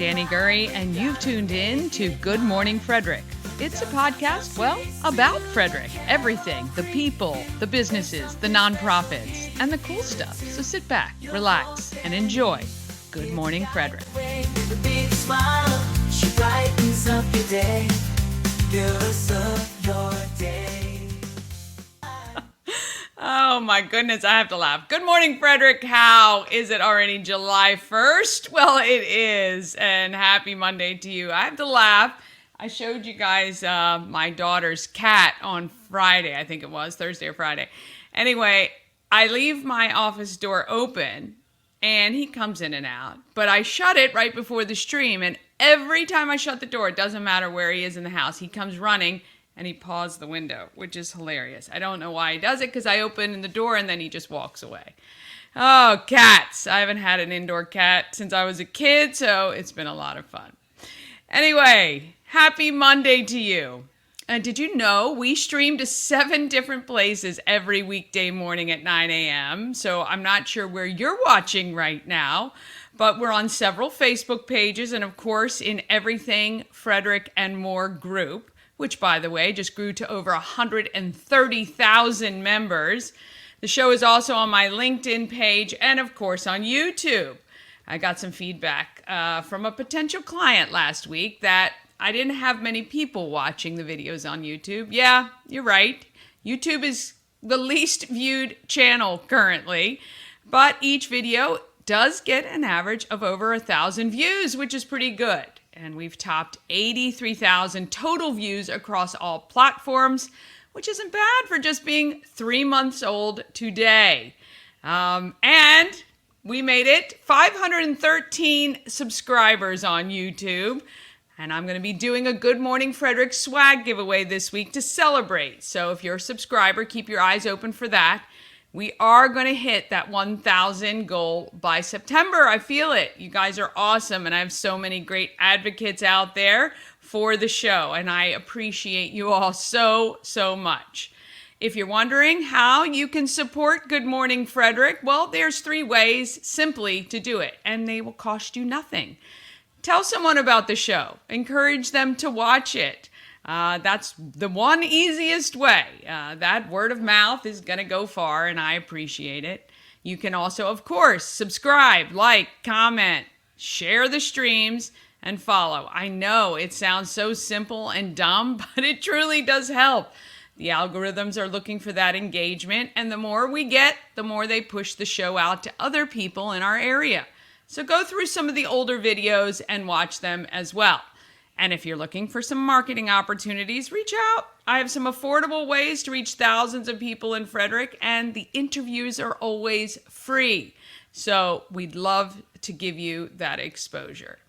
Dani Gurry, and you've tuned in to Good Morning Frederick. It's a podcast, well, about Frederick. Everything, the people, the businesses, the nonprofits, and the cool stuff. So sit back, relax, and enjoy Good Morning Frederick. She brightens up your day, fills up your day. Oh my goodness, I have to laugh. Good morning, Frederick. How is it already July 1st? Well, it is, and happy Monday to you. I have to laugh. I showed you guys my daughter's cat on Friday, I think it was, Thursday or Friday. Anyway, I leave my office door open, and he comes in and out, but I shut it right before the stream, and every time I shut the door, it doesn't matter where he is in the house, he comes running, and he paws the window, which is hilarious. I don't know why he does it, because I open the door and then he just walks away. Oh, cats. I haven't had an indoor cat since I was a kid, so it's been a lot of fun. Anyway, happy Monday to you. And did you know we stream to 7 different places every weekday morning at 9 a.m.? So I'm not sure where you're watching right now, but we're on several Facebook pages and, of course, in Everything Frederick and More group, which, by the way, just grew to over 130,000 members. The show is also on my LinkedIn page and, of course, on YouTube. I got some feedback from a potential client last week that I didn't have many people watching the videos on YouTube. Yeah, you're right. YouTube is the least viewed channel currently, but each video does get an average of over 1,000 views, which is pretty good. And we've topped 83,000 total views across all platforms, which isn't bad for just being 3 months old today. And we made it 513 subscribers on YouTube. And I'm going to be doing a Good Morning Frederick swag giveaway this week to celebrate. So if you're a subscriber, keep your eyes open for that. We are going to hit that 1,000 goal by September. I feel it. You guys are awesome, and I have so many great advocates out there for the show, and I appreciate you all so, so much. If you're wondering how you can support Good Morning Frederick, well, there's 3 ways simply to do it, and they will cost you nothing. Tell someone about the show. Encourage them to watch it. That's the one easiest way. That word of mouth is going to go far, and I appreciate it. You can also, of course, subscribe, like, comment, share the streams, and follow. I know it sounds so simple and dumb, but it truly does help. The algorithms are looking for that engagement, and the more we get, the more they push the show out to other people in our area. So go through some of the older videos and watch them as well. And if you're looking for some marketing opportunities, reach out. I have some affordable ways to reach thousands of people in Frederick, and the interviews are always free. So we'd love to give you that exposure.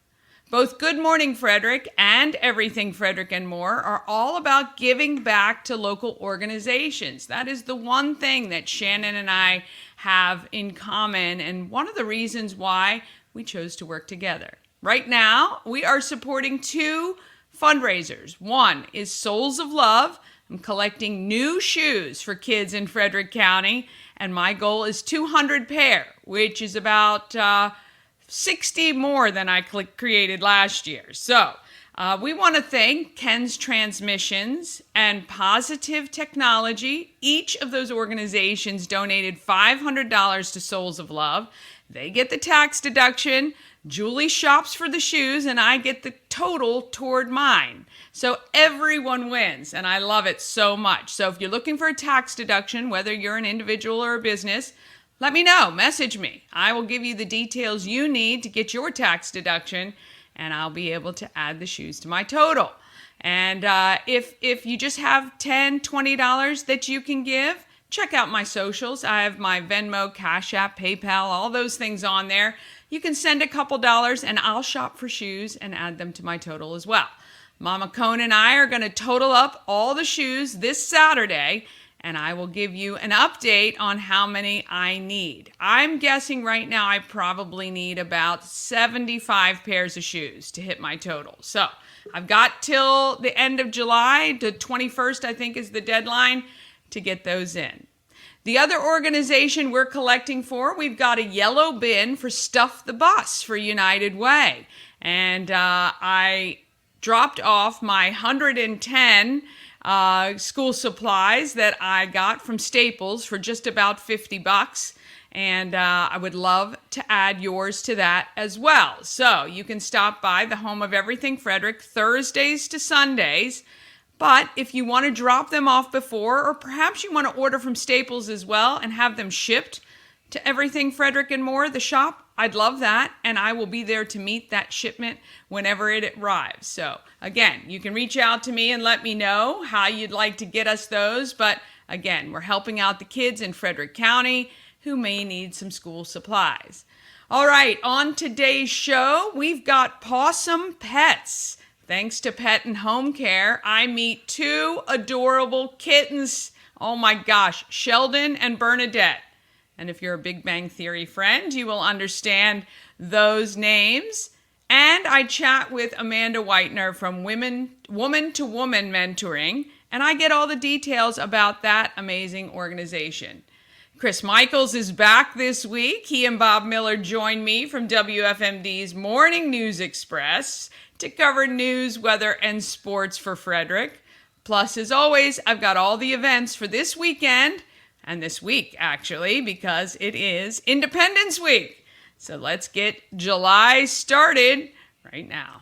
Both Good Morning Frederick and Everything Frederick and More are all about giving back to local organizations. That is the one thing that Shannon and I have in common, and one of the reasons why we chose to work together. Right now, we are supporting 2 fundraisers. One is Souls of Love. I'm collecting new shoes for kids in Frederick County, and my goal is 200 pair, which is about 60 more than I created last year. So we want to thank Ken's Transmissions and Positive Technology. Each of those organizations donated $500 to Souls of Love. They get the tax deduction. Julie shops for the shoes, and I get the total toward mine. So everyone wins, and I love it so much. So if you're looking for a tax deduction, whether you're an individual or a business, let me know. Message me. I will give you the details you need to get your tax deduction, and I'll be able to add the shoes to my total. And if you just have $10, $20 that you can give, check out my socials. I have my Venmo, Cash App, PayPal, all those things on there. You can send a couple dollars, and I'll shop for shoes and add them to my total as well. Mama Cone and I are going to total up all the shoes this Saturday, and I will give you an update on how many I need. I'm guessing right now I probably need about 75 pairs of shoes to hit my total. So I've got till the end of July, the 21st, I think, is the deadline to get those in. The other organization we're collecting for, we've got a yellow bin for Stuff the Bus for United Way. and I dropped off my 110 school supplies that I got from Staples for just about $50. And I would love to add yours to that as well. So you can stop by the home of Everything Frederick Thursdays to Sundays. But if you want to drop them off before, or perhaps you want to order from Staples as well and have them shipped to Everything Frederick and More, the shop, I'd love that. And I will be there to meet that shipment whenever it arrives. So again, you can reach out to me and let me know how you'd like to get us those. But again, we're helping out the kids in Frederick County who may need some school supplies. All right, on today's show, we've got Possum Pets. Thanks to Pet and Home Care, I meet two adorable kittens. Oh my gosh, Sheldon and Bernadette. And if you're a Big Bang Theory friend, you will understand those names. And I chat with Amanda Whitener from Woman to Woman Mentoring, and I get all the details about that amazing organization. Chris Michaels is back this week. He and Bob Miller join me from WFMD's Morning News Express to cover news, weather, and sports for Frederick. Plus, as always, I've got all the events for this weekend, and this week, actually, because it is Independence Week. So let's get July started right now.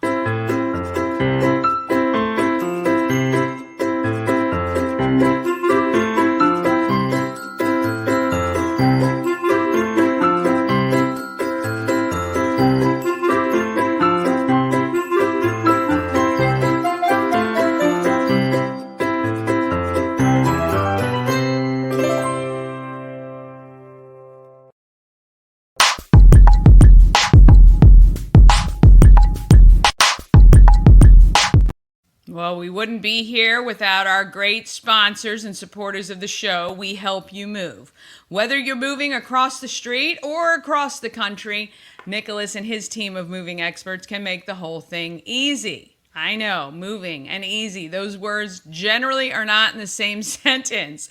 Well, we wouldn't be here without our great sponsors and supporters of the show. We help you move. Whether you're moving across the street or across the country, Nicholas and his team of moving experts can make the whole thing easy. I know, moving and easy, those words generally are not in the same sentence.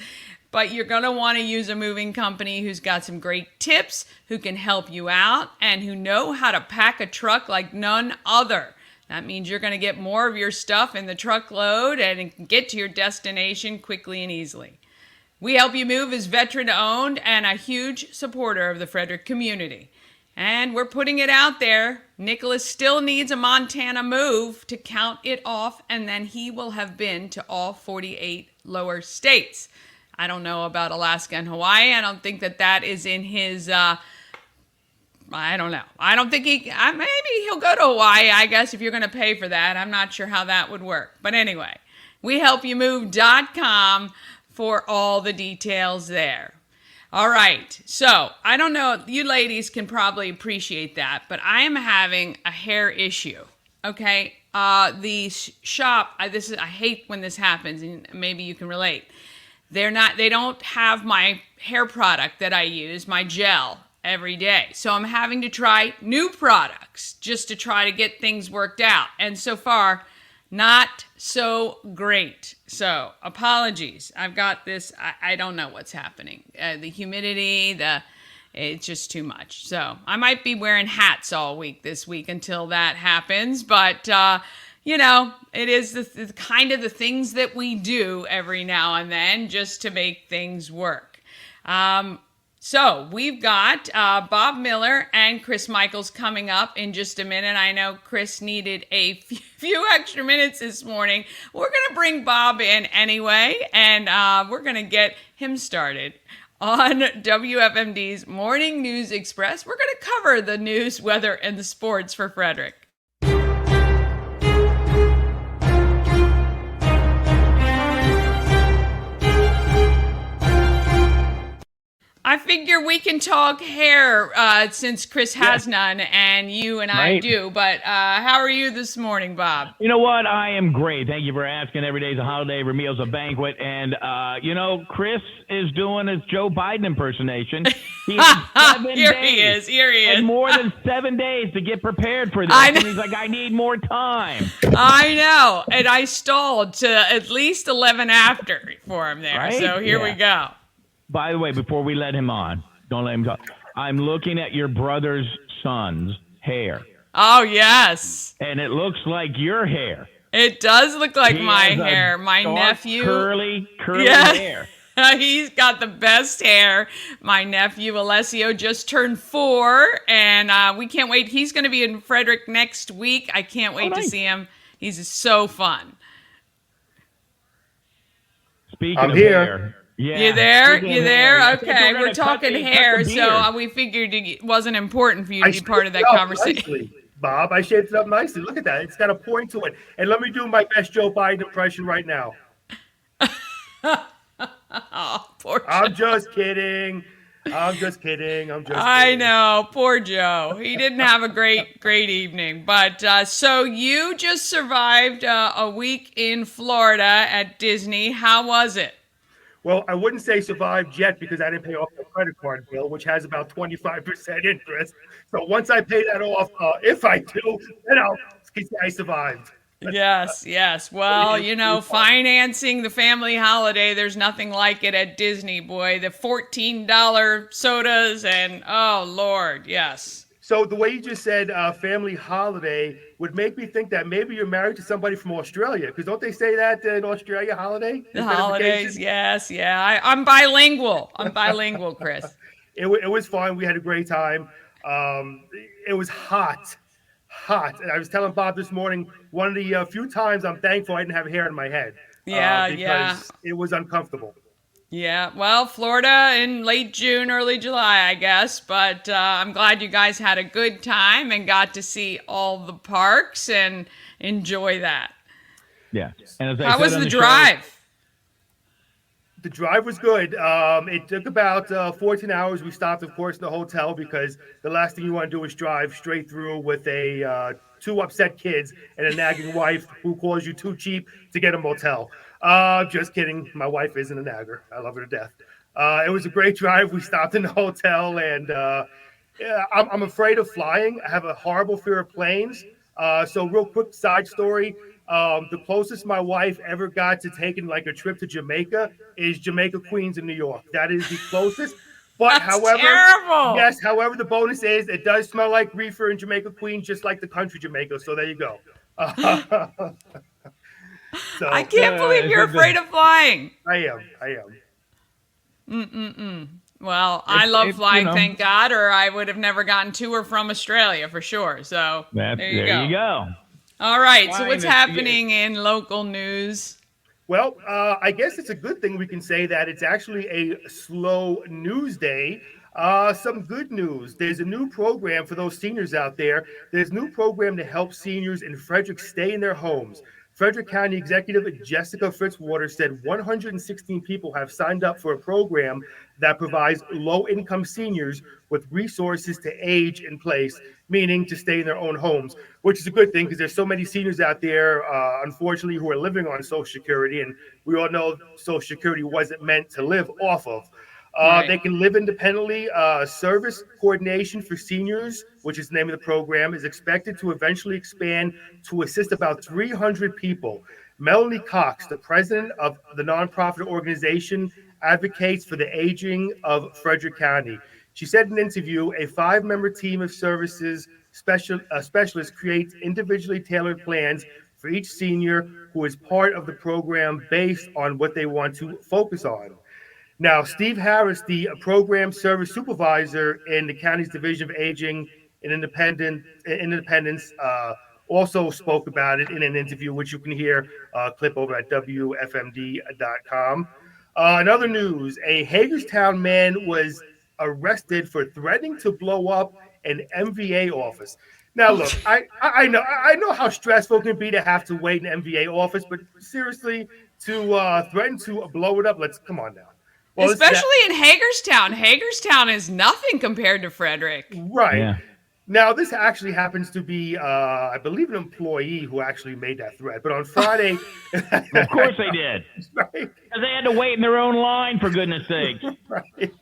But you're going to want to use a moving company who's got some great tips, who can help you out, and who know how to pack a truck like none other. That means you're going to get more of your stuff in the truckload and get to your destination quickly and easily. We Help You Move is veteran-owned and a huge supporter of the Frederick community. And we're putting it out there. Nicholas still needs a Montana move to count it off, and then he will have been to all 48 lower states. I don't know about Alaska and Hawaii. I don't think that is in his... I don't know. I don't think maybe he'll go to Hawaii, I guess, if you're going to pay for that. I'm not sure how that would work. But anyway, wehelpyoumove.com for all the details there. All right. So I don't know. You ladies can probably appreciate that, but I am having a hair issue. Okay. The shop, I hate when this happens, and maybe you can relate. They don't have my hair product that I use, my gel, every day. So I'm having to try new products just to try to get things worked out. And so far, not so great. So apologies. I've got this, I don't know what's happening. The humidity, it's just too much. So I might be wearing hats all week this week until that happens. But, it is the kind of the things that we do every now and then just to make things work. So we've got Bob Miller and Chris Michaels coming up in just a minute. I know Chris needed a few extra minutes this morning. We're going to bring Bob in anyway, and we're going to get him started on WFMD's Morning News Express. We're going to cover the news, weather, and the sports for Frederick. I figure we can talk hair since Chris has none and you and I do. But how are you this morning, Bob? You know what? I am great. Thank you for asking. Every day is a holiday. Every meal is a banquet. And, Chris is doing his Joe Biden impersonation. He has Here he is. More than 7 days to get prepared for this. And he's like, I need more time. I know. And I stalled to at least 11 after for him there. Right? So here we go. By the way, before we let him on, don't let him go. I'm looking at your brother's son's hair. Oh, yes. And it looks like your hair. It does look like He my has a hair. My dark, nephew. curly Yeah. hair. He's got the best hair. My nephew Alessio just turned 4, and we can't wait. He's going to be in Frederick next week. I can't wait to nice. see him. He's so fun. Speaking I'm of here. hair. Yeah. You there? Speaking of You hair, there? I think Okay, gonna we're talking cut hair, the so beard. we figured it wasn't important for you to I be part of that shaped it up conversation. nicely, Bob, I shaped it up nicely. Look at that. It's got a point to it. And let me do my best Joe Biden impression right now. Oh, poor I'm Joe. just kidding. I'm just kidding. I know, poor Joe. He didn't have a great evening. But so you just survived a week in Florida at Disney. How was it? Well, I wouldn't say survived yet because I didn't pay off my credit card bill, which has about 25% interest. So once I pay that off, if I do, then I'll say I survived. Yes. Well, you know, financing the family holiday, there's nothing like it at Disney, boy. The $14 sodas and, oh, Lord, yes. So the way you just said family holiday would make me think that maybe you're married to somebody from Australia, because don't they say that in Australia, holiday? The instead of holidays, vacation? yes, yeah. I'm bilingual. Chris. It was fun. We had a great time. It was hot. And I was telling Bob this morning, one of the few times I'm thankful I didn't have hair in my head. Because it was uncomfortable. Yeah, well, Florida in late June, early July, I guess. But I'm glad you guys had a good time and got to see all the parks and enjoy that. Yeah. And as I How said was on the show, drive? The drive was good. It took about 14 hours. We stopped, of course, in the hotel because the last thing you want to do is drive straight through with two upset kids and a nagging wife who calls you too cheap to get a motel. Just kidding. My wife isn't a nagger. I love her to death. It was a great drive. We stopped in the hotel, and yeah, I'm afraid of flying. I have a horrible fear of planes. So real quick side story. The closest my wife ever got to taking like a trip to Jamaica is Jamaica Queens in New York. That is the closest. But That's however, terrible. yes, however, the bonus is it does smell like reefer in Jamaica Queens, just like the country Jamaica. So there you go. So I can't believe you're afraid of flying. I am. Well, I love it's, flying, you know. thank God, or I would have never gotten to or from Australia for sure. So there you go. All right, so Flying what's is- happening in local news? Well, I guess it's a good thing we can say that it's actually a slow news day. Some good news. There's a new program for those seniors out there. There's a new program to help seniors in Frederick stay in their homes. Frederick County Executive Jessica Fitzwater said 116 people have signed up for a program that provides low-income seniors with resources to age in place, meaning to stay in their own homes, which is a good thing because there's so many seniors out there, unfortunately, who are living on Social Security, and we all know Social Security wasn't meant to live off of. Right. They can live independently. Service coordination for seniors, which is the name of the program, is expected to eventually expand to assist about 300 people. Melanie Cox, the president of the nonprofit organization, advocates for the aging of Frederick County. She said in an interview, a 5-member team of services specialists creates individually tailored plans for each senior who is part of the program based on what they want to focus on. Now, Steve Harris, the program service supervisor in the county's Division of Aging and Independence, also spoke about it in an interview, which you can hear a clip over at WFMD.com. In other news, a Hagerstown man was arrested for threatening to blow up an MVA office. Now, look, I know how stressful it can be to have to wait in an MVA office, but seriously, to threaten to blow it up, come on now. Well, Especially in Hagerstown. Hagerstown is nothing compared to Frederick. Right. Yeah. Now, this actually happens to be, I believe, an employee who actually made that threat. But on Friday, Of course they did. right, Because they had to wait in their own line, for goodness sakes. right.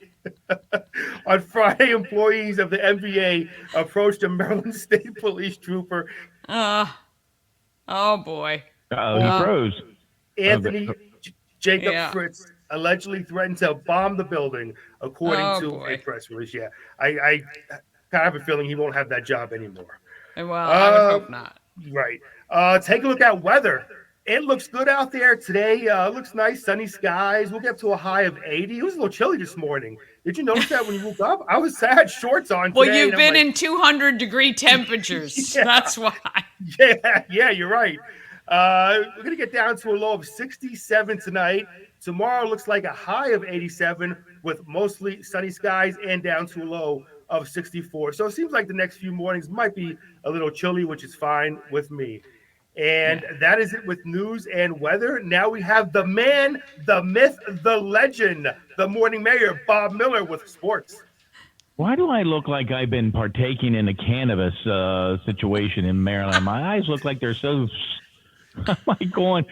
On Friday, employees of the MVA approached a Maryland State Police trooper, Oh boy. Uh-oh, he froze. Anthony Jacob Yeah. Fritz, allegedly threatened to bomb the building, according Oh, to boy. a press release. Yeah, I kind of have a feeling he won't have that job anymore. Well, I would hope not. Right. Take a look at weather. It looks good out there today. Looks nice, sunny skies. We'll get up to a high of 80. It was a little chilly this morning. Did you notice that when you woke up? I had shorts on Well, today. you've been in 200-degree temperatures. Yeah. That's why. Yeah, you're right. We're going to get down to a low of 67 tonight. Tomorrow looks like a high of 87 with mostly sunny skies and down to a low of 64. So it seems like the next few mornings might be a little chilly, which is fine with me. And that is it with news and weather. Now we have the man, the myth, the legend, the morning mayor, Bob Miller with sports. Why do I look like I've been partaking in a cannabis situation in Maryland? My eyes look like they're so... I'm like going,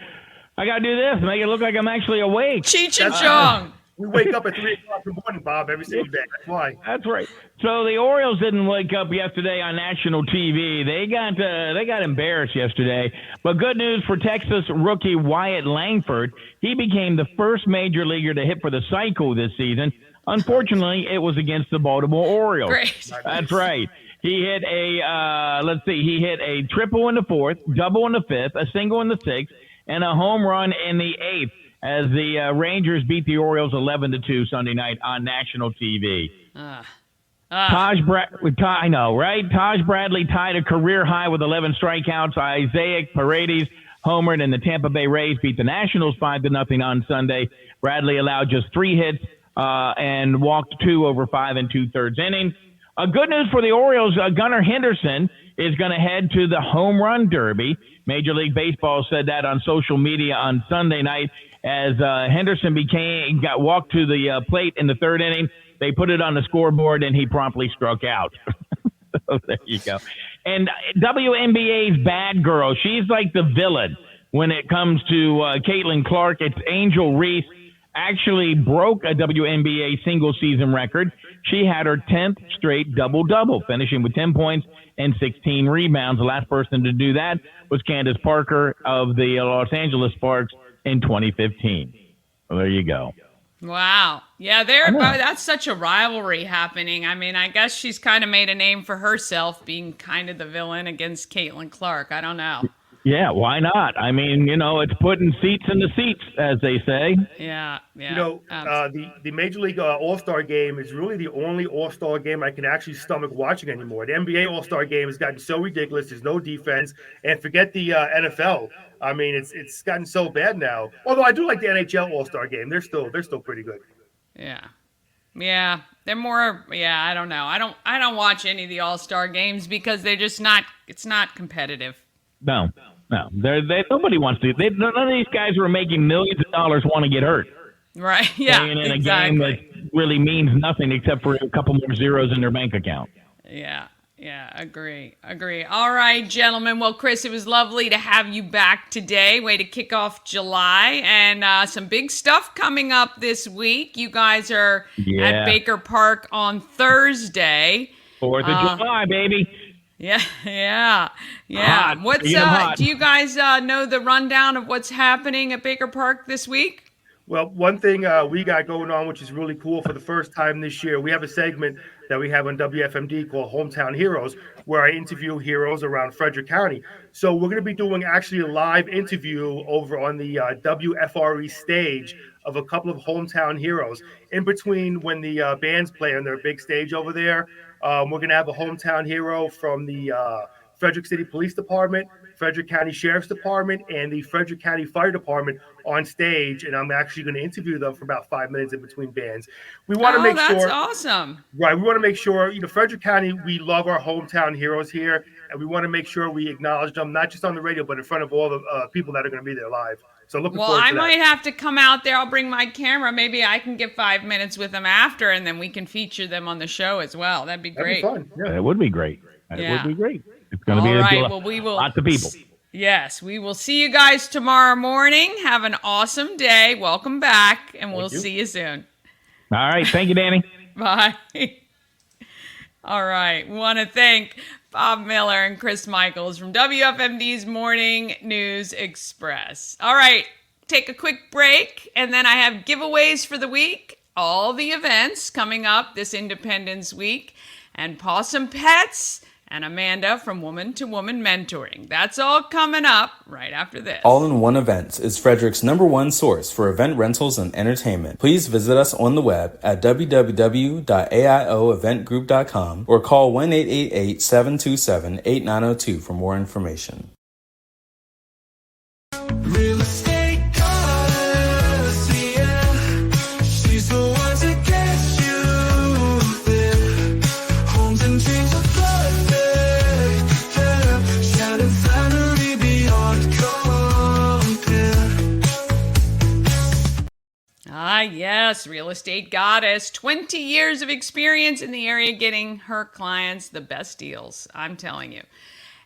I got to do this, make it look like I'm actually awake. Cheech and Chong. We wake up at 3 o'clock in the morning, Bob, every single day. That's why. That's right. So the Orioles didn't wake up yesterday on national TV. They got embarrassed yesterday. But good news for Texas rookie Wyatt Langford. He became the first major leaguer to hit for the cycle this season. Unfortunately, it was against the Baltimore Orioles. Great. That's right. He hit he hit a triple in the fourth, double in the fifth, a single in the sixth, and a home run in the eighth as the Rangers beat the Orioles 11-2 Sunday night on national TV. I know, right? Taj Bradley tied a career high with 11 strikeouts. Isaiah Paredes homered, and the Tampa Bay Rays beat the Nationals 5-0 on Sunday. Bradley allowed just 3 hits and walked 2 over 5 2/3 innings. Good news for the Orioles, Gunnar Henderson is going to head to the Home Run Derby. Major League Baseball said that on social media on Sunday night as Henderson walked to the plate in the third inning. They put it on the scoreboard, and he promptly struck out. So there you go. And WNBA's bad girl, she's like the villain when it comes to Caitlin Clark. It's Angel Reese. Actually broke a WNBA single-season record. She had her 10th straight double-double, finishing with 10 points and 16 rebounds. The last person to do that was Candace Parker of the Los Angeles Sparks in 2015. Well, there you go. Wow. Yeah, that's such a rivalry happening. I mean, I guess she's kind of made a name for herself being kind of the villain against Caitlin Clark. I don't know. Yeah, why not? I mean, it's putting seats in the seats, as they say. Yeah. The Major League All-Star Game is really the only All-Star game I can actually stomach watching anymore. The NBA All-Star Game has gotten so ridiculous. There's no defense. And forget the NFL. I mean, it's gotten so bad now. Although I do like the NHL All-Star Game. They're still pretty good. Yeah. They're more, I don't know. I don't watch any of the All-Star games because they're just it's not competitive. No. Nobody wants to. None of these guys who are making millions of dollars want to get hurt. Right, yeah, playing in exactly. a game that really means nothing except for a couple more zeros in their bank account. Yeah, agree. All right, gentlemen. Well, Chris, it was lovely to have you back today. Way to kick off July, and some big stuff coming up this week. You guys are at Baker Park on Thursday. 4th of July, baby. Yeah. Hot. Hot. Do you guys know the rundown of what's happening at Baker Park this week? Well, one thing we got going on, which is really cool for the first time this year, we have a segment that we have on WFMD called Hometown Heroes, where I interview heroes around Frederick County. So we're going to be doing actually a live interview over on the WFRE stage of a couple of hometown heroes. In between when the bands play on their big stage over there, we're going to have a hometown hero from the Frederick City Police Department, Frederick County Sheriff's Department, and the Frederick County Fire Department on stage, and I'm actually going to interview them for about 5 minutes in between bands. We want to make sure. That's awesome. Right, we want to make sure, Frederick County, we love our hometown heroes here, and we want to make sure we acknowledge them, not just on the radio, but in front of all the people that are going to be there live. So looking forward to that. Well, I might have to come out there. I'll bring my camera. Maybe I can get 5 minutes with them after, and then we can feature them on the show as well. That'd be great. That'd be fun. Yeah. It would be great. It would be great. It's going to be lots of people. Yes, we will see you guys tomorrow morning. Have an awesome day. Welcome back, and we'll see you soon. All right. Thank you, Dani. Bye. All right. We want to thank Bob Miller and Chris Michaels from WFMD's Morning News Express. All right. Take a quick break, and then I have giveaways for the week. All the events coming up this Independence Week, and Possum Pets, and Amanda from Woman to Woman Mentoring. That's all coming up right after this. All-in-One Events is Frederick's #1 source for event rentals and entertainment. Please visit us on the web at www.aioeventgroup.com or call 1-888-727-8902 for more information. Real estate goddess, yeah. She's the one to get you there. Homes and dreams are perfect, yeah. Sheldon family beyond compare. Ah, yes, real estate goddess. 20 years of experience in the area getting her clients the best deals, I'm telling you.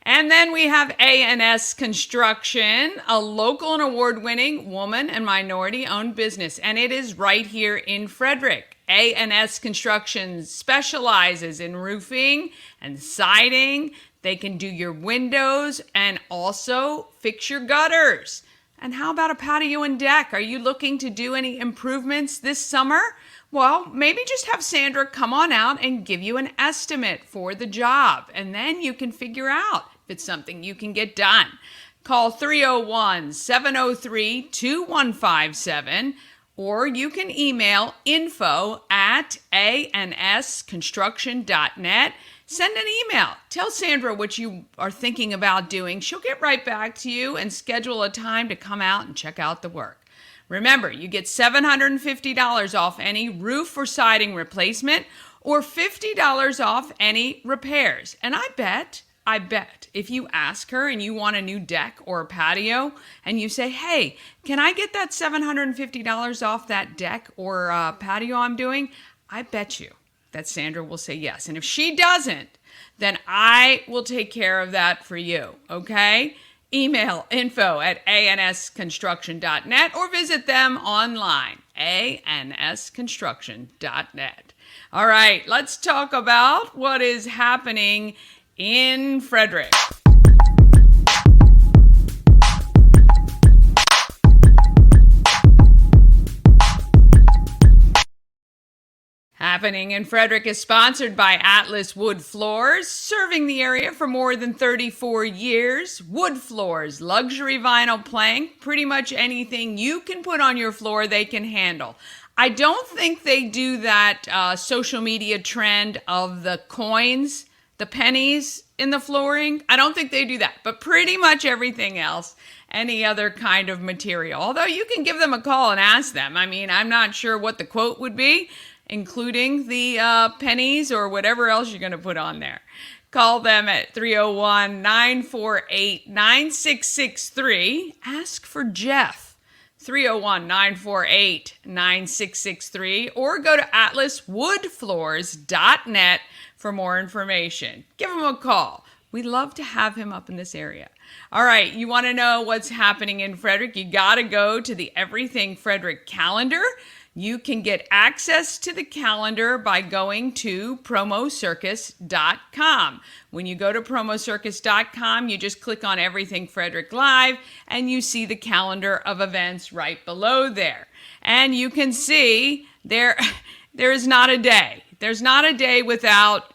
And then we have A&S Construction, a local and award-winning woman and minority-owned business, and it is right here in Frederick. A&S Construction specializes in roofing and siding. They can do your windows and also fix your gutters. And how about a patio and deck? Are you looking to do any improvements this summer? Well, maybe just have Sandra come on out and give you an estimate for the job, and then you can figure out if it's something you can get done. Call 301-703-2157, or you can email info@ansconstruction.net. Send an email. Tell Sandra what you are thinking about doing. She'll get right back to you and schedule a time to come out and check out the work. Remember, you get $750 off any roof or siding replacement or $50 off any repairs. And I bet, if you ask her and you want a new deck or a patio and you say, hey, can I get that $750 off that deck or patio I'm doing? I bet you that Sandra will say yes. And if she doesn't, then I will take care of that for you, okay? Email info@ansconstruction.net or visit them online, ansconstruction.net. All right, let's talk about what is happening in Frederick. Happening in Frederick is sponsored by Atlas Wood Floors, serving the area for more than 34 years. Wood Floors, luxury vinyl plank, pretty much anything you can put on your floor they can handle. I don't think they do that social media trend of the coins, the pennies in the flooring. I don't think they do that, but pretty much everything else, any other kind of material. Although you can give them a call and ask them. I mean, I'm not sure what the quote would be, including the pennies or whatever else you're going to put on there. Call them at 301-948-9663. Ask for Jeff, 301-948-9663, or go to atlaswoodfloors.net for more information. Give him a call. We'd love to have him up in this area. All right, you want to know what's happening in Frederick? You got to go to the Everything Frederick calendar. You can get access to the calendar by going to promocircus.com. When you go to promocircus.com, you just click on Everything Frederick Live, and you see the calendar of events right below there. And you can see there is not a day. There's not a day without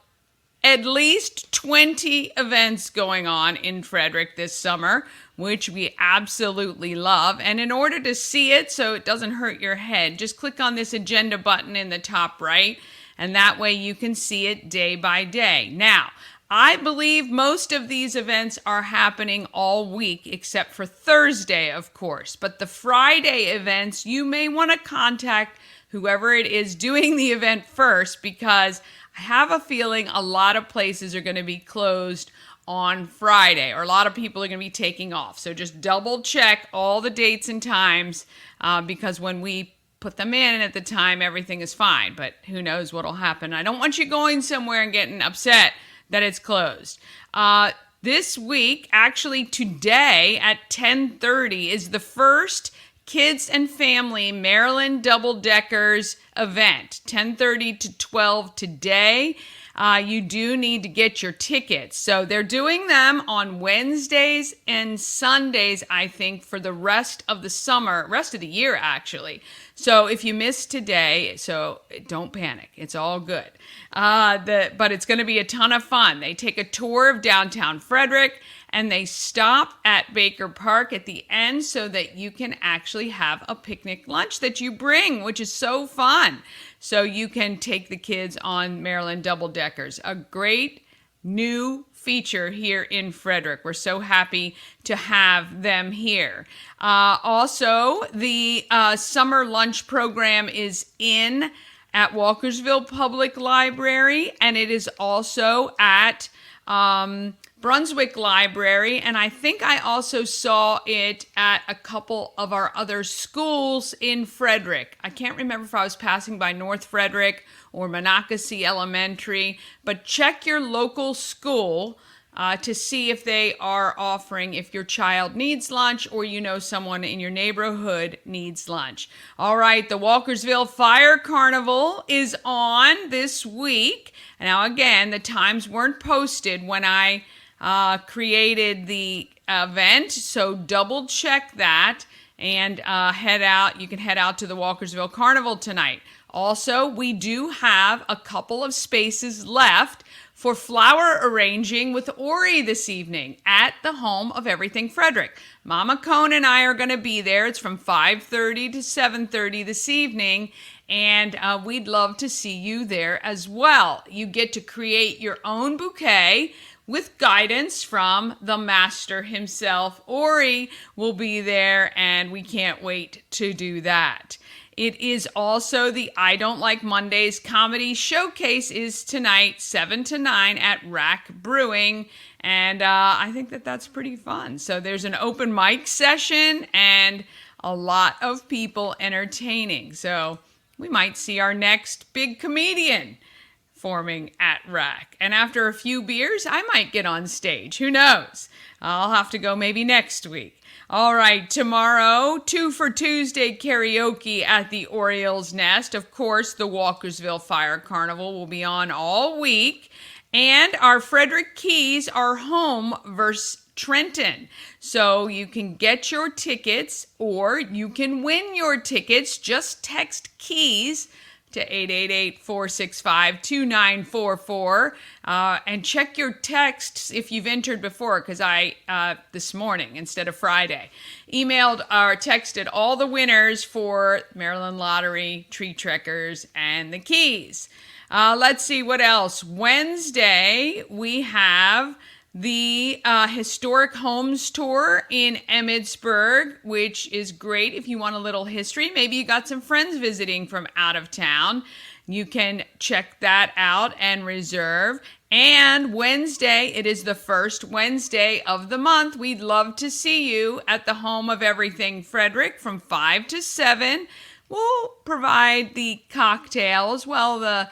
at least 20 events going on in Frederick this summer, which we absolutely love. And in order to see it so it doesn't hurt your head, just click on this agenda button in the top right, and that way you can see it day by day. Now, I believe most of these events are happening all week except for Thursday, of course. But the Friday events, you may want to contact whoever it is doing the event first, because I have a feeling a lot of places are going to be closed on Friday, or a lot of people are going to be taking off. So just double check all the dates and times, because when we put them in at the time, everything is fine, but who knows what'll happen. I don't want you going somewhere and getting upset that it's closed. This week, actually today at 10:30, is the first Kids and Family Maryland Double Deckers event, 10:30 to 12 today. you do need to get your tickets. So they're doing them on Wednesdays and Sundays, I think, for the rest of the summer, rest of the year, actually. So if you missed today, so don't panic. It's all good. But it's going to be a ton of fun. They take a tour of downtown Frederick, and they stop at Baker Park at the end so that you can actually have a picnic lunch that you bring, which is so fun. So you can take the kids on Maryland double deckers. A great new feature here in Frederick. We're so happy to have them here. Also, the summer lunch program is in at Walkersville Public Library, and it is also at Brunswick Library, and I think I also saw it at a couple of our other schools in Frederick. I can't remember if I was passing by North Frederick or Monocacy Elementary, but check your local school to see if they are offering, if your child needs lunch or you know someone in your neighborhood needs lunch. All right, the Walkersville Fire Carnival is on this week. Now, again, the times weren't posted when I created the event, so double check that and head out. You can head out to the Walkersville Carnival tonight. Also, we do have a couple of spaces left for flower arranging with Ori this evening at the Home of Everything Frederick. Mama Cone and I are going to be there. It's from 5:30 to 7:30 this evening, and we'd love to see you there as well. You get to create your own bouquet with guidance from the master himself. Ori will be there, and we can't wait to do that. It is also the I Don't Like Mondays Comedy Showcase is tonight, 7 to 9 at Rack Brewing, and I think that's pretty fun. So there's an open mic session and a lot of people entertaining. So we might see our next big comedian forming at Rack. And after a few beers, I might get on stage. Who knows? I'll have to go maybe next week. All right, tomorrow, 2 for Tuesday karaoke at the Orioles Nest. Of course, the Walkersville Fire Carnival will be on all week. And our Frederick Keys are home versus Trenton. So you can get your tickets or you can win your tickets. Just text Keys to 888-465-2944 and check your texts if you've entered before, because I this morning instead of Friday emailed or texted all the winners for Maryland Lottery, Tree Trekkers, and the Keys. Let's see what else. Wednesday we have the Historic Homes Tour in Emmitsburg, which is great if you want a little history. Maybe you got some friends visiting from out of town. You can check that out and reserve. And Wednesday, it is the first Wednesday of the month. We'd love to see you at the Home of Everything Frederick from 5 to 7. We'll provide the cocktails. Well,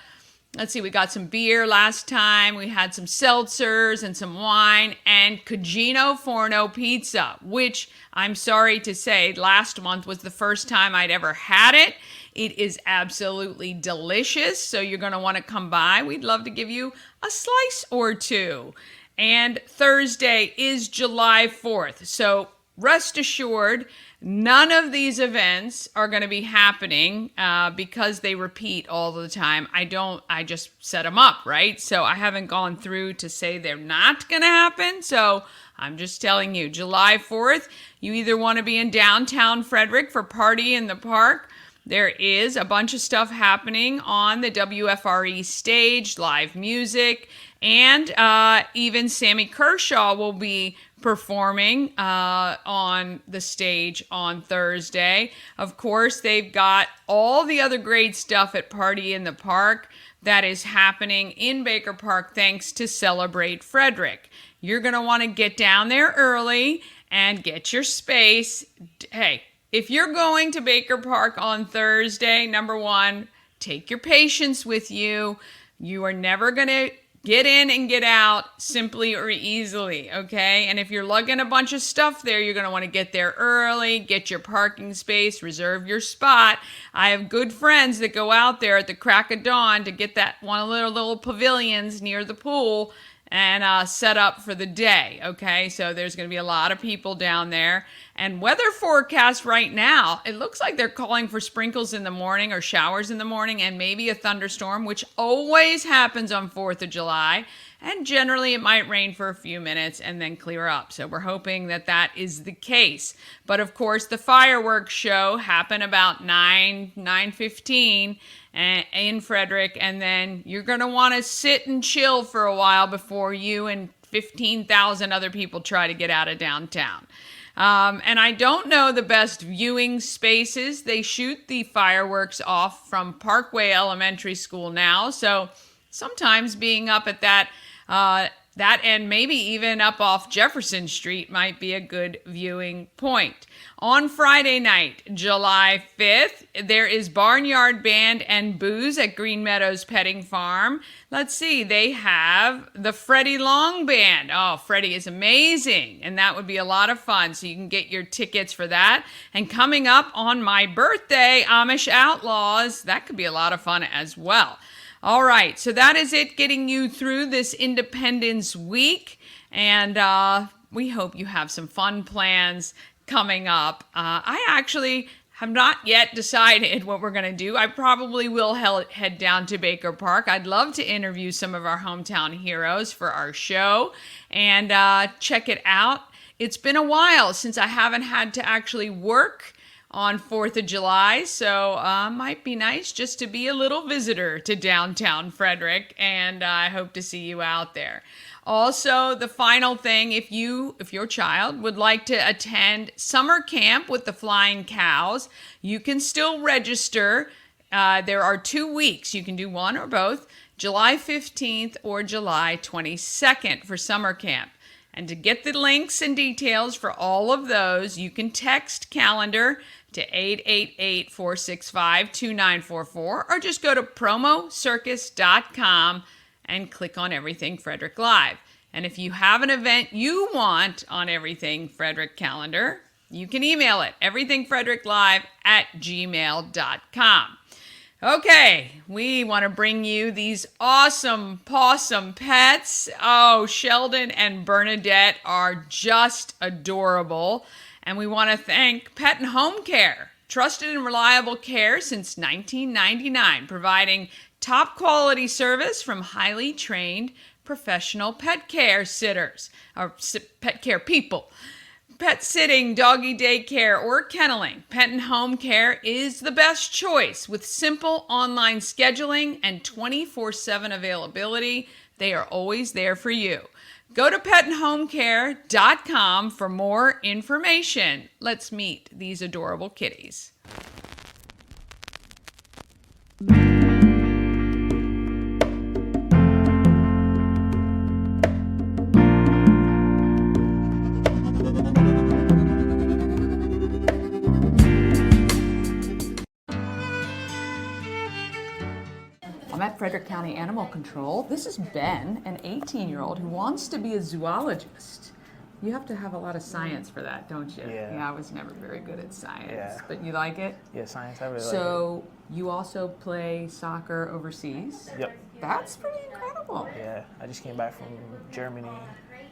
let's see, we got some beer last time. We had some seltzers and some wine and Cugino Forno pizza, which I'm sorry to say last month was the first time I'd ever had it. It is absolutely delicious, so you're going to want to come by. We'd love to give you a slice or two. And Thursday is July 4th, so rest assured, none of these events are going to be happening because they repeat all the time. I just set them up, right? So I haven't gone through to say they're not going to happen. So I'm just telling you, July 4th, you either want to be in downtown Frederick for Party in the Park. There is a bunch of stuff happening on the WFRE stage, live music, and even Sammy Kershaw will be performing on the stage on Thursday. Of course, they've got all the other great stuff at Party in the Park that is happening in Baker Park thanks to Celebrate Frederick. You're going to want to get down there early and get your space. Hey, if you're going to Baker Park on Thursday, number one, take your patients with you. You are never going to Get in and get out simply or easily, okay? And if you're lugging a bunch of stuff there, you're going to want to get there early, get your parking space, reserve your spot. I have good friends that go out there at the crack of dawn to get that one of the little pavilions near the pool and set up for the day, okay? So there's going to be a lot of people down there. And weather forecast right now, it looks like they're calling for sprinkles in the morning or showers in the morning and maybe a thunderstorm, which always happens on 4th of July. And generally it might rain for a few minutes and then clear up. So we're hoping that that is the case. But of course, the fireworks show happened about 9:15 in Frederick, and then you're going to want to sit and chill for a while before you and 15,000 other people try to get out of downtown. And I don't know the best viewing spaces. They shoot the fireworks off from Parkway Elementary School now, so sometimes being up at that end, maybe even up off Jefferson Street, might be a good viewing point. On Friday night, July 5th, there is Barnyard Band and Booze at Green Meadows Petting Farm. Let's see, they have the Freddie Long Band. Oh, Freddie is amazing, and that would be a lot of fun, so you can get your tickets for that. And coming up on my birthday, Amish Outlaws, that could be a lot of fun as well. All right, so that is it, getting you through this Independence Week, and we hope you have some fun plans coming up. I actually have not yet decided what we're going to do. I probably will head down to Baker Park. I'd love to interview some of our hometown heroes for our show and check it out. It's been a while since I haven't had to actually work on 4th of July, so might be nice just to be a little visitor to downtown Frederick, and I hope to see you out there. Also, the final thing, if your child would like to attend summer camp with the Flying Cows, you can still register. There are 2 weeks. You can do one or both, July 15th or July 22nd for summer camp. And to get the links and details for all of those, you can text calendar to 888-465-2944 or just go to promocircus.com and click on Everything Frederick Live. And if you have an event you want on Everything Frederick calendar, you can email it, everythingfredericklive@gmail.com. Okay, we want to bring you these awesome possum pets. Oh, Sheldon and Bernadette are just adorable. And we want to thank Pet and Home Care, trusted and reliable care since 1999, providing top quality service from highly trained professional pet care sitters, or pet care people. Pet sitting, doggy daycare, or kenneling, Pet and Home Care is the best choice with simple online scheduling and 24/7 availability. They are always there for you. Go to petandhomecare.com for more information. Let's meet these adorable kitties. I'm at Frederick County Animal Control. This is Ben, an 18-year-old who wants to be a zoologist. You have to have a lot of science for that, don't you? Yeah. I was never very good at science, Yeah. but you like it? Yeah, science, I really So you also play soccer overseas? like it. Yep. That's pretty incredible. Yeah, I just came back from Germany.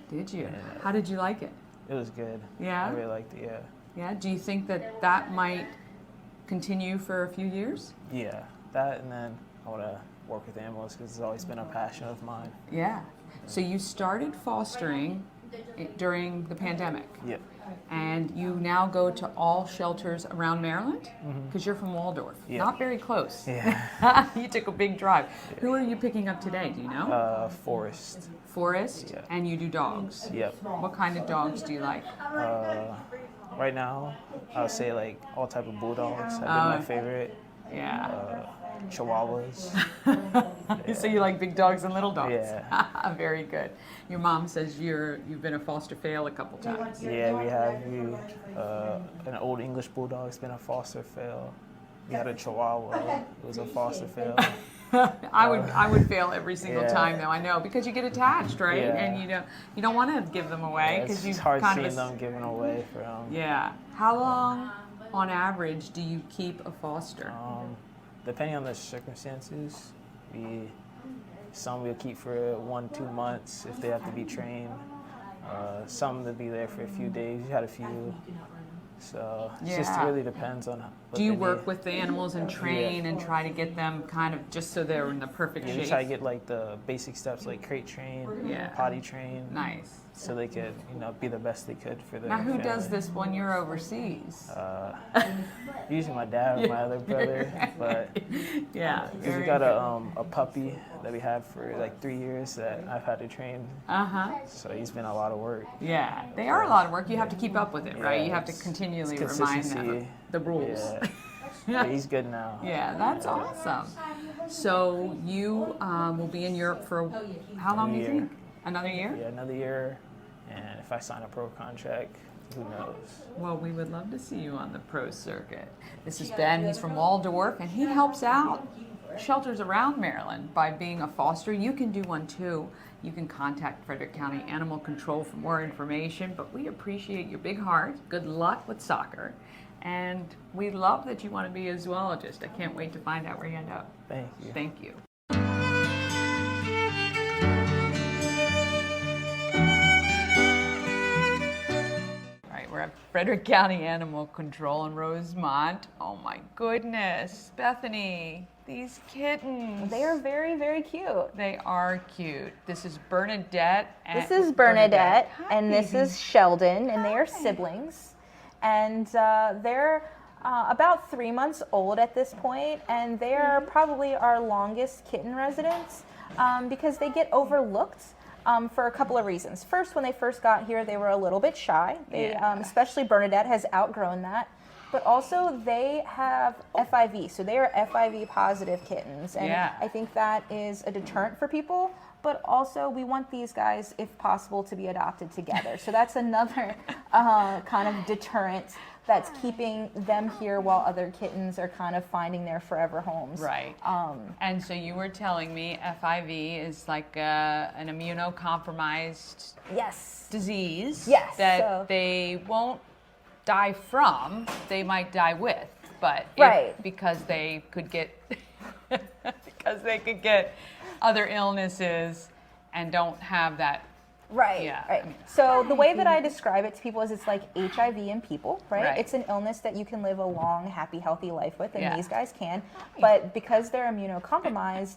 Did you? Yeah. How did you like it? It was good. Yeah? I really liked it, yeah. Yeah? Do you think that that might continue for a few years? Yeah, that, and then I want to work with animals because it's always been a passion of mine. Yeah. So you started fostering during the pandemic. Yep. And you now go to all shelters around Maryland? Because you're from Waldorf. Yeah. Not very close. Yeah. You took a big drive. Who are you picking up today? Do you know? Forest. Forest? Yeah. And you do dogs? Yep. What kind of dogs do you like? Right now, I would say like all type of bulldogs. Have been my favorite. Yeah. Chihuahuas. So you like big dogs and little dogs? Yeah. Very good. Your mom says you've been a foster fail a couple times. Yeah, we have an old English bulldog's been a foster fail. We had a Chihuahua. It was a foster fail. I would fail every single Yeah. time though. I know because you get attached, right? Yeah. And you don't want to give them away Yeah, because it's you hard kind seeing of them given away for Yeah. How long, on average, do you keep a foster? depending on the circumstances. Some we'll keep for 1-2 months if they have to be trained. Some they'll be there for a few days. You had a few. So it just Yeah. really depends on what Do you they work need. with the animals and train and try to get them kind of just so they're in the perfect Yeah, we shape? try to get like the basic steps like crate train, Yeah. potty train, Nice. so they could be the best they could for their Now, who family. does this when you're overseas? Usually my dad or my other brother, but Yeah. because we got a puppy that we had for like 3 years that I've had to train, so he's been a lot of work. Yeah, they are a lot of work. You have to keep up with it, right? Yeah, You have to it's continually consistency. remind them of the rules. Yeah. But he's good now. Yeah, that's awesome. So you will be in Europe for how long do you year. think? Another year? Yeah, another year, and if I sign a pro contract, who knows? Well, we would love to see you on the pro circuit. This is Ben. He's from Waldorf, and he helps out shelters around Maryland by being a foster. You can do one too. You can contact Frederick County Animal Control for more information, but we appreciate your big heart. Good luck with soccer. And we love that you want to be a zoologist. I can't wait to find out where you end up. Thank you. Thank you. All right, we're at Frederick County Animal Control in Rosemont. Oh my goodness, Bethany, these kittens. They are very, very cute. They are cute. This is Bernadette. This is Bernadette, Hi, and this baby. is Sheldon, and they are siblings. And they're about 3 months old at this point, and they are probably our longest kitten residents because they get overlooked for a couple of reasons. First, when they first got here, they were a little bit shy. They, Yeah. Especially Bernadette has outgrown that. But also they have FIV, so they are FIV positive kittens. And Yeah. I think that is a deterrent for people. But also we want these guys, if possible, to be adopted together. So that's another kind of deterrent that's keeping them here while other kittens are kind of finding their forever homes. Right. And so you were telling me FIV is like an immunocompromised Yes. disease Yes, that so- they won't die from, they might die with, but Right. because they could get other illnesses and don't have that. Right, Yeah, right. I mean- So the way that I describe it to people is it's like HIV in people, right? Right. It's an illness that you can live a long, happy, healthy life with, and Yeah. these guys can. But because they're immunocompromised,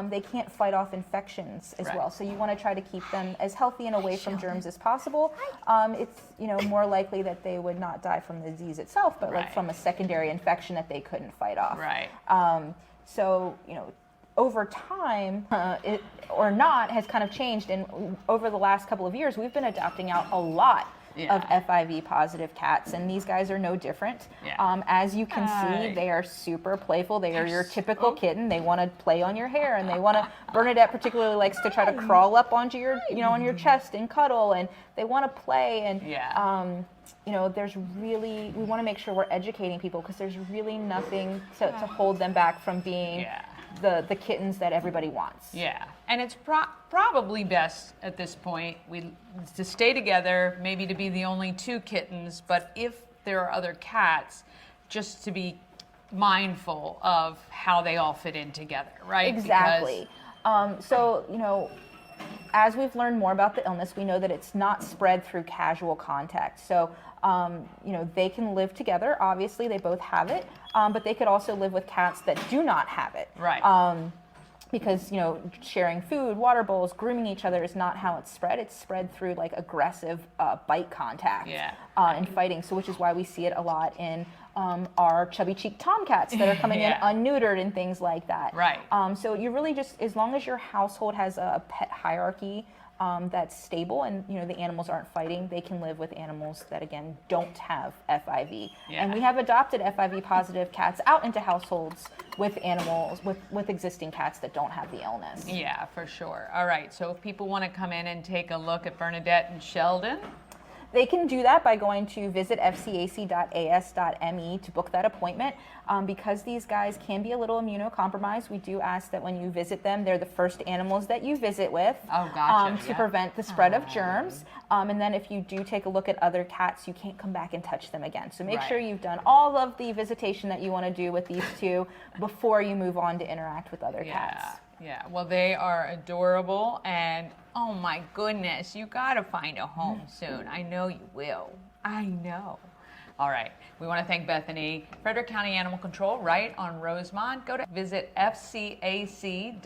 they can't fight off infections as Right. well. So you want to try to keep them as healthy and away from germs as possible. It's more likely that they would not die from the disease itself, but like Right. from a secondary infection that they couldn't fight off. Right. So, over time, it or not has kind of changed. And over the last couple of years, we've been adopting out a lot of Yeah. FIV positive cats, and these guys are no different. Yeah. As you can Hi. see, they are super playful. They are your so typical kitten. They want to play on your hair, and they want to. Bernadette particularly likes to try to crawl up onto your, on your chest and cuddle, and they want to play. And Yeah. there's really, we want to make sure we're educating people because there's really nothing to hold them back from being Yeah. the kittens that everybody wants. Yeah, and it's probably best at this point to stay together, maybe to be the only two kittens, but if there are other cats, just to be mindful of how they all fit in together, right? Exactly. As we've learned more about the illness, we know that it's not spread through casual contact. So, they can live together. Obviously, they both have it, but they could also live with cats that do not have it. Right. Because, sharing food, water bowls, grooming each other is not how it's spread. It's spread through like aggressive bite contact Yeah. And fighting. So, which is why we see it a lot in our chubby cheeked tomcats that are coming Yeah. in unneutered and things like that. Right. So you really just, as long as your household has a pet hierarchy that's stable and the animals aren't fighting, they can live with animals that again don't have FIV. Yeah. And we have adopted FIV positive cats out into households with animals with existing cats that don't have the illness. Yeah, for sure. All right, so if people want to come in and take a look at Bernadette and Sheldon, They can do that by going to visit fcac.as.me to book that appointment. Because these guys can be a little immunocompromised, we do ask that when you visit them, they're the first animals that you visit with to prevent the spread of germs. And then if you do take a look at other cats, you can't come back and touch them again. So make sure you've done all of the visitation that you want to do with these two before you move on to interact with other cats. Yeah, well, they are adorable, and oh my goodness, you gotta find a home soon. I know you will. I know. All right, we want to thank Bethany. Frederick County Animal Control, right on Rosemont. Go to visit fcac.as.me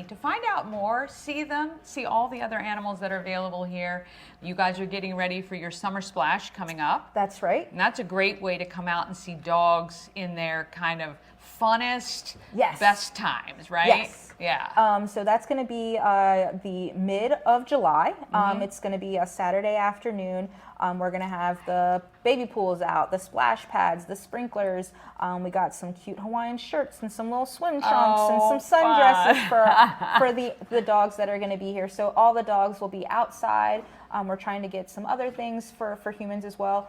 to find out more, see them, see all the other animals that are available here. You guys are getting ready for your summer splash coming up. That's right. And that's a great way to come out and see dogs in their kind of funnest, best times, right? Yes. Yeah. So that's going to be the mid of July. It's going to be a Saturday afternoon. We're going to have the baby pools out, the splash pads, the sprinklers. We got some cute Hawaiian shirts and some little swim trunks and some sundresses for the dogs that are going to be here. So all the dogs will be outside. We're trying to get some other things for humans as well.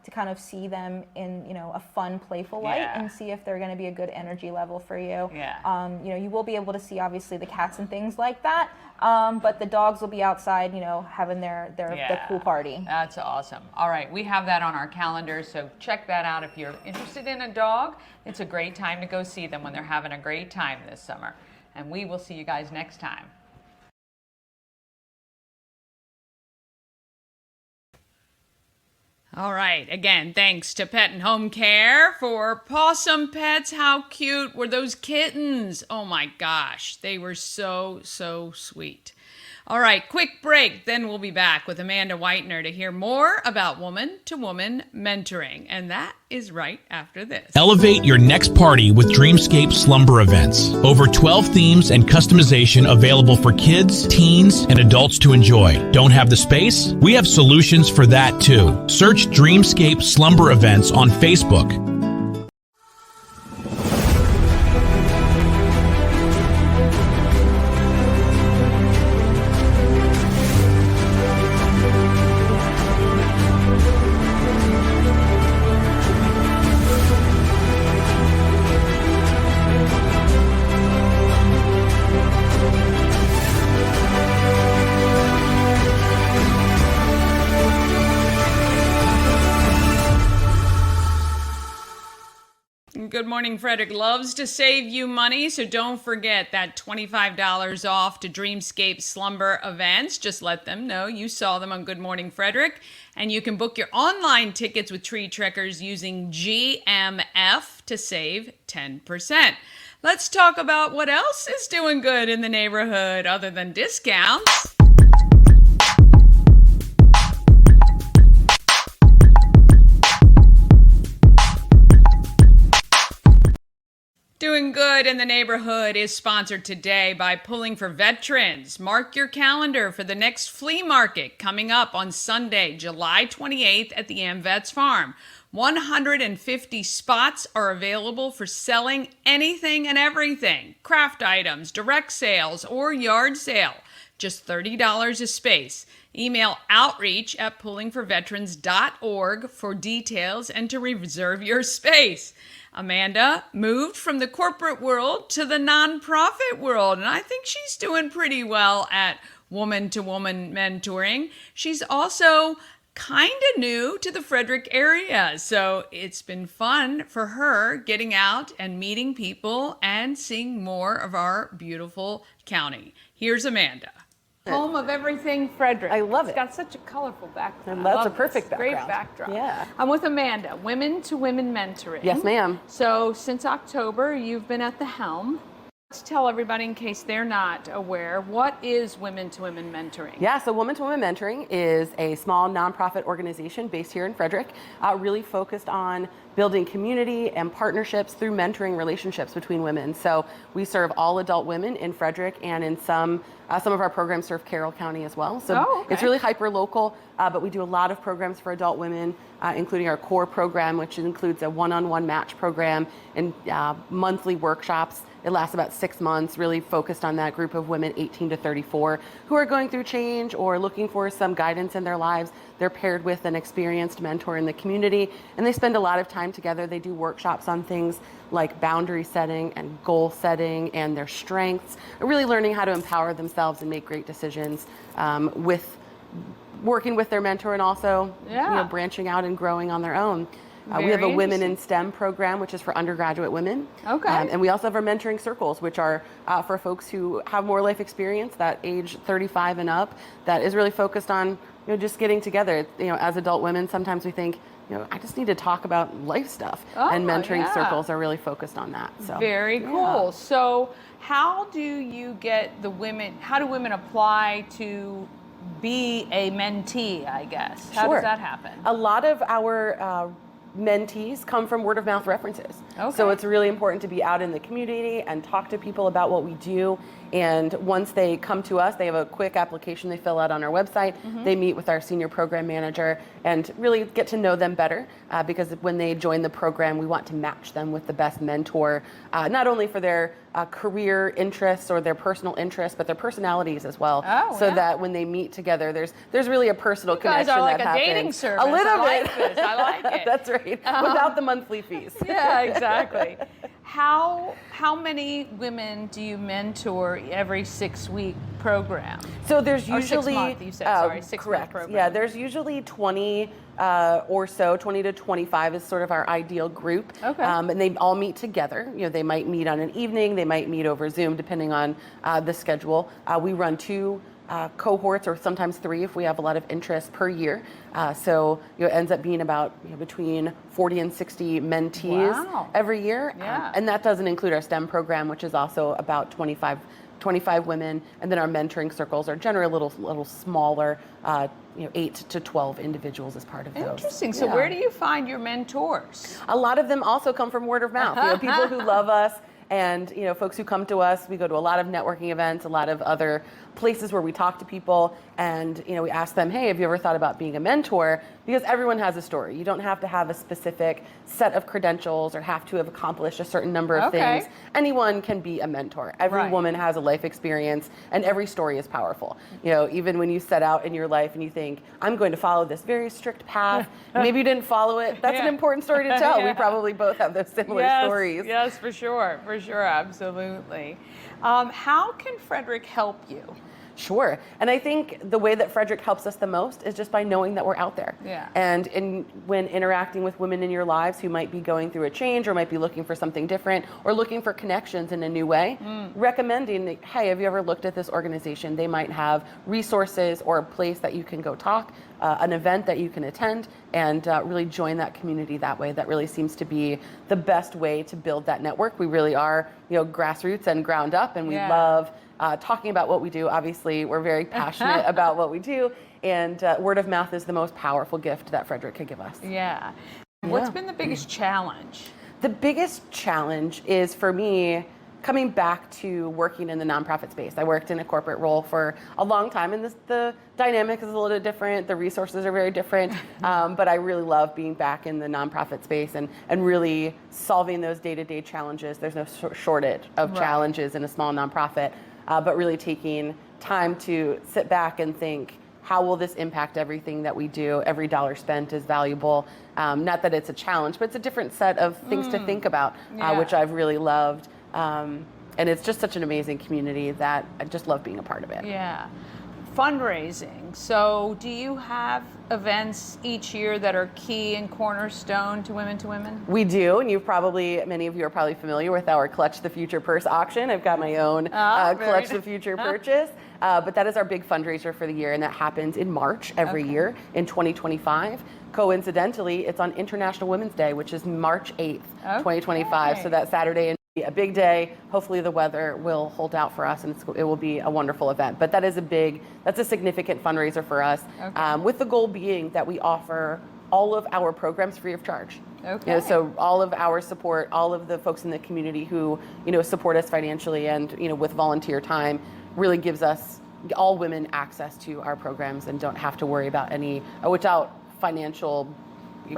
To kind of see them in, a fun, playful light and see if they're going to be a good energy level for you. Yeah. You will be able to see, obviously, the cats and things like that, but the dogs will be outside, having their pool party. That's awesome. All right, we have that on our calendar, so check that out if you're interested in a dog. It's a great time to go see them when they're having a great time this summer. And we will see you guys next time. All right. Again, thanks to Pet and Home Care for Possum Pets. How cute were those kittens? Oh my gosh. They were so, so sweet. All right, quick break. Then we'll be back with Amanda Whitener to hear more about woman-to-woman mentoring. And that is right after this. Elevate your next party with Dreamscape Slumber Events. Over 12 themes and customization available for kids, teens, and adults to enjoy. Don't have the space? We have solutions for that too. Search Dreamscape Slumber Events on Facebook. Good morning. Frederick loves to save you money, so don't forget that $25 off to Dreamscape Slumber Events. Just let them know you saw them on Good Morning Frederick, and you can book your online tickets with Tree Trekkers using GMF to save 10%. Let's talk about what else is doing good in the neighborhood other than discounts. Doing Good in the Neighborhood is sponsored today by Pulling for Veterans. Mark your calendar for the next flea market coming up on Sunday, July 28th at the AmVets Farm. 150 spots are available for selling anything and everything. Craft items, direct sales, or yard sale. Just $30 a space. Email outreach@pullingforveterans.org for details and to reserve your space. Amanda moved from the corporate world to the nonprofit world, and I think she's doing pretty well at woman-to-woman mentoring. She's also kind of new to the Frederick area, so it's been fun for her getting out and meeting people and seeing more of our beautiful county. Here's Amanda. Home of everything Frederick. I love it. It's got such a colorful background. And that's a perfect background. Great backdrop. Yeah. I'm with Amanda, Women to Women Mentoring. Yes, ma'am. So since October, you've been at the helm. Let's tell everybody, in case they're not aware, what is Women to Women Mentoring? Yeah, so Women to Women Mentoring is a small nonprofit organization based here in Frederick, really focused on building community and partnerships through mentoring relationships between women. So we serve all adult women in Frederick, and in some of our programs serve Carroll County as well. So it's really hyper local, but we do a lot of programs for adult women, including our core program, which includes a one-on-one match program and monthly workshops. It lasts about 6 months, really focused on that group of women 18 to 34 who are going through change or looking for some guidance in their lives. They're paired with an experienced mentor in the community, and they spend a lot of time together. They do workshops on things like boundary setting and goal setting and their strengths, really learning how to empower themselves and make great decisions with working with their mentor, and also branching out and growing on their own. We have a Women in STEM program, which is for undergraduate women. And we also have our mentoring circles, which are for folks who have more life experience, that age 35 and up, that is really focused on just getting together. As adult women, sometimes we think, I just need to talk about life stuff. And mentoring circles are really focused on that. So very cool. So how do you get how do women apply to be a mentee, I guess? How does that happen? A lot of our mentees come from word of mouth references. So it's really important to be out in the community and talk to people about what we do. And once they come to us, they have a quick application they fill out on our website. They meet with our senior program manager and really get to know them better, because when they join the program, we want to match them with the best mentor, not only for their career interests or their personal interests, but their personalities as well. That when they meet together, there's really a personal connection that happens. You guys are like a dating service. A little bit. Like this. I like it. That's right. Without the monthly fees. Yeah, exactly. How many women do you mentor every 6-week program? So there's usually 6 month, you said, sorry, 6 month program. Yeah, there's usually 20 or so, 20 to 25 is sort of our ideal group. And they all meet together. They might meet on an evening, they might meet over Zoom, depending on the schedule. We run 2 cohorts, or sometimes 3 if we have a lot of interest, per year. So it ends up being about between 40 and 60 mentees every year. And that doesn't include our STEM program, which is also about 25 women. And then our mentoring circles are generally a little smaller, 8 to 12 individuals as part of those. Interesting. So where do you find your mentors? A lot of them also come from word of mouth. People who love us. And folks who come to us, we go to a lot of networking events, a lot of other places where we talk to people, and we ask them, hey, have you ever thought about being a mentor? Because everyone has a story. You don't have to have a specific set of credentials or have to have accomplished a certain number of things. Anyone can be a mentor. Every woman has a life experience, and every story is powerful. Even when you set out in your life and you think, I'm going to follow this very strict path, maybe you didn't follow it. That's an important story to tell. We probably both have those similar stories. Yes, for sure, absolutely. How can Frederick help you? Sure. And I think the way that Frederick helps us the most is just by knowing that we're out there. And when interacting with women in your lives who might be going through a change or might be looking for something different or looking for connections in a new way, recommending that, hey, have you ever looked at this organization? They might have resources or a place that you can go talk, an event that you can attend, and really join that community that way. That really seems to be the best way to build that network. We really are, grassroots and ground up, and we love talking about what we do. Obviously, we're very passionate about what we do, and word of mouth is the most powerful gift that Frederick could give us. What's been the biggest challenge? The biggest challenge is, for me, coming back to working in the nonprofit space. I worked in a corporate role for a long time, and the dynamic is a little bit different. The resources are very different, but I really love being back in the nonprofit space and really solving those day-to-day challenges. There's no shortage of challenges in a small nonprofit, but really taking time to sit back and think, how will this impact everything that we do? Every dollar spent is valuable. Not that it's a challenge, but it's a different set of things to think about, which I've really loved. And it's just such an amazing community that I just love being a part of it. Fundraising. So do you have events each year that are key and cornerstone to Women to Women? We do, and many of you are probably familiar with our Clutch the Future Purse auction. I've got my own Clutch the Future purchase, but that is our big fundraiser for the year, and that happens in March every year in 2025. Coincidentally, it's on International Women's Day, which is March 8th, 2025, so that Saturday. A big day. Hopefully the weather will hold out for us, and it will be a wonderful event. But that's a significant fundraiser for us, with the goal being that we offer all of our programs free of charge. Okay. So all of our support, all of the folks in the community who, support us financially and, with volunteer time really gives us, all women, access to our programs and don't have to worry about without financial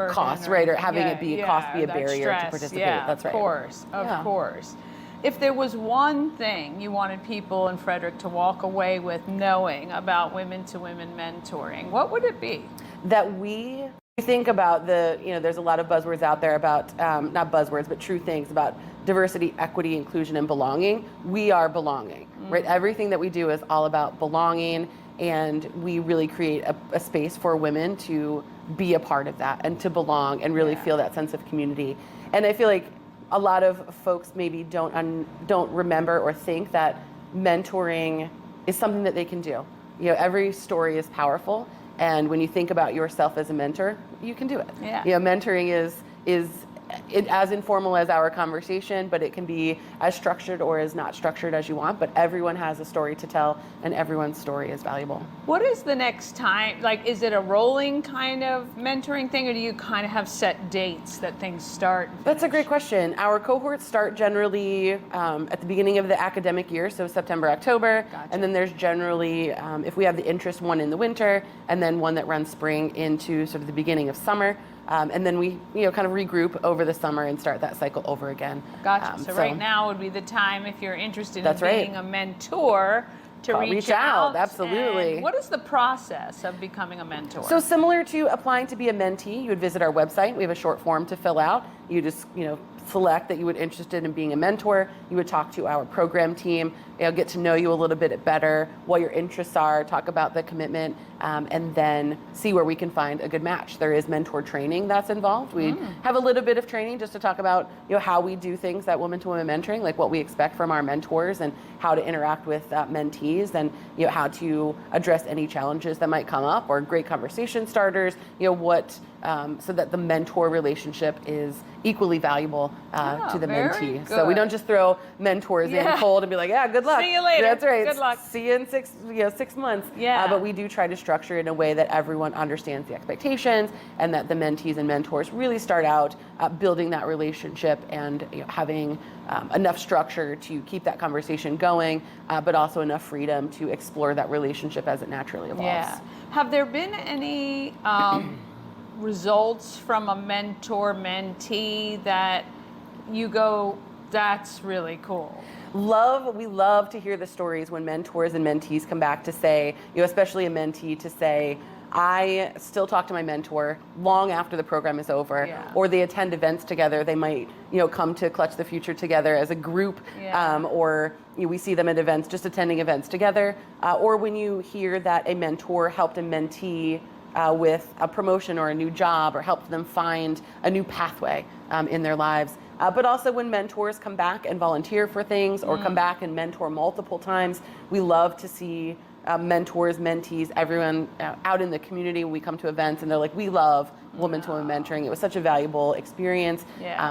costs, right? Or having it be a cost, be a barrier to participate. Yeah, That's right. Of course. If there was one thing you wanted people in Frederick to walk away with knowing about women to women mentoring, what would it be? That we think about there's a lot of buzzwords out there about, not buzzwords, but true things about diversity, equity, inclusion, and belonging. We are belonging, right? Everything that we do is all about belonging, and we really create a space for women to be a part of that and to belong and really feel that sense of community. And I feel like a lot of folks maybe don't remember or think that mentoring is something that they can do. Every story is powerful, and when you think about yourself as a mentor, you can do it. Mentoring is as informal as our conversation, but it can be as structured or as not structured as you want. But everyone has a story to tell, and everyone's story is valuable. What is the next time? Like, is it a rolling kind of mentoring thing, or do you kind of have set dates that things start? That's a great question. Our cohorts start generally at the beginning of the academic year, so September, October. Gotcha. And then there's generally, if we have the interest, one in the winter, and then one that runs spring into sort of the beginning of summer. And then we, kind of regroup over the summer and start that cycle over again. Gotcha. So right now would be the time, if you're interested in right. being a mentor, to reach out. Absolutely. And what is the process of becoming a mentor? So similar to applying to be a mentee, you would visit our website. We have a short form to fill out. You just, select that you would interested in being a mentor. You would talk to our program team. They'll get to know you a little bit better, what your interests are, talk about the commitment, and then see where we can find a good match. There is mentor training that's involved. We have a little bit of training just to talk about how we do things at Women to Women Mentoring, like what we expect from our mentors and how to interact with mentees, and how to address any challenges that might come up, or great conversation starters. So that the mentor relationship is equally valuable to the mentee. Good. So we don't just throw mentors in cold and be like, good luck. See you later. That's right. Good luck. See you in 6 months. Yeah. But we do try to structure it in a way that everyone understands the expectations, and that the mentees and mentors really start out building that relationship and having enough structure to keep that conversation going, but also enough freedom to explore that relationship as it naturally evolves. Yeah. Have there been any results from a mentor-mentee that you go, that's really cool? We love to hear the stories when mentors and mentees come back to say, especially a mentee, to say, I still talk to my mentor long after the program is over, or they attend events together. They might, come to Clutch the Future together as a group, or we see them at events, just attending events together, or when you hear that a mentor helped a mentee with a promotion or a new job, or helped them find a new pathway in their lives. But also when mentors come back and volunteer for things, or come back and mentor multiple times, we love to see mentors, mentees, everyone out in the community when we come to events, and they're like, we love Women to Women Mentoring. It was such a valuable experience,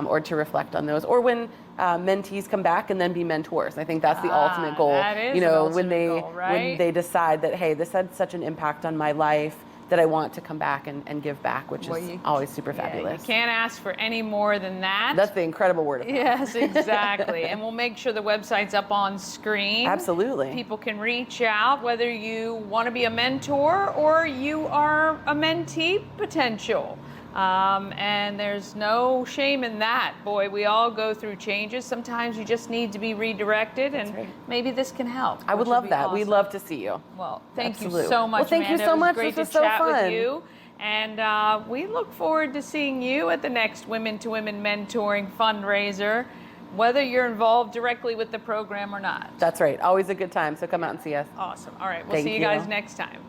or to reflect on those. Or when mentees come back and then be mentors. I think that's the ultimate goal. That is the ultimate goal, right? When they decide that, hey, this had such an impact on my life that I want to come back and give back, which is always super fabulous. You can't ask for any more than that. That's the incredible word of mouth. Yes, exactly. And we'll make sure the website's up on screen. Absolutely. People can reach out, whether you want to be a mentor or you are a mentee potential. And there's no shame in that. Boy, we all go through changes. Sometimes you just need to be redirected, and maybe this can help. I would love that. Awesome. We'd love to see you. Well, thank you Absolutely. so much, Well, thank Amanda. you so much. It was great This to was so chat fun. with you. And we look forward to seeing you at the next Women to Women Mentoring fundraiser, whether you're involved directly with the program or not. That's right. Always a good time. So come out and see us. Awesome. All right. We'll see you guys next time.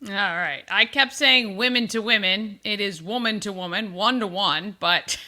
All right. I kept saying women to women. It is woman to woman, 1-to-1, but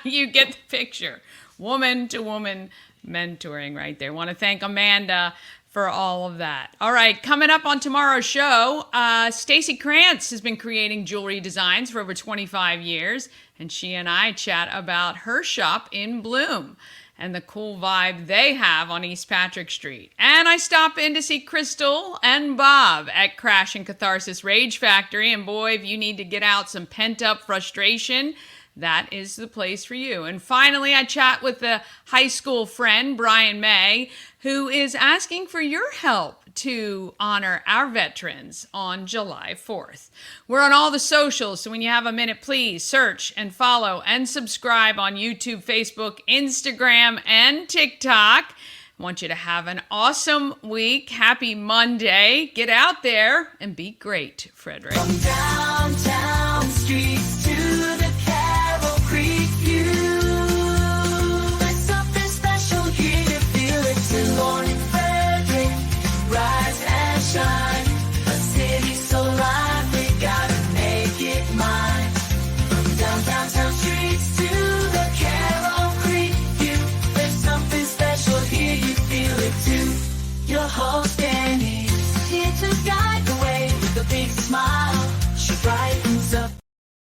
you get the picture. Woman to woman mentoring right there. Want to thank Amanda for all of that. All right. Coming up on tomorrow's show, Stacy Krantz has been creating jewelry designs for over 25 years, and she and I chat about her shop in Bloom and the cool vibe they have on East Patrick Street. And I stop in to see Crystal and Bob at Crash and Catharsis Rage Factory. And boy, if you need to get out some pent-up frustration, that is the place for you. And finally, I chat with a high school friend, Brian May, who is asking for your help to honor our veterans on July 4th. We're on all the socials, so when you have a minute, please search and follow and subscribe on YouTube, Facebook, Instagram, and TikTok. I want you to have an awesome week. Happy Monday. Get out there and be great, Frederick. From downtown.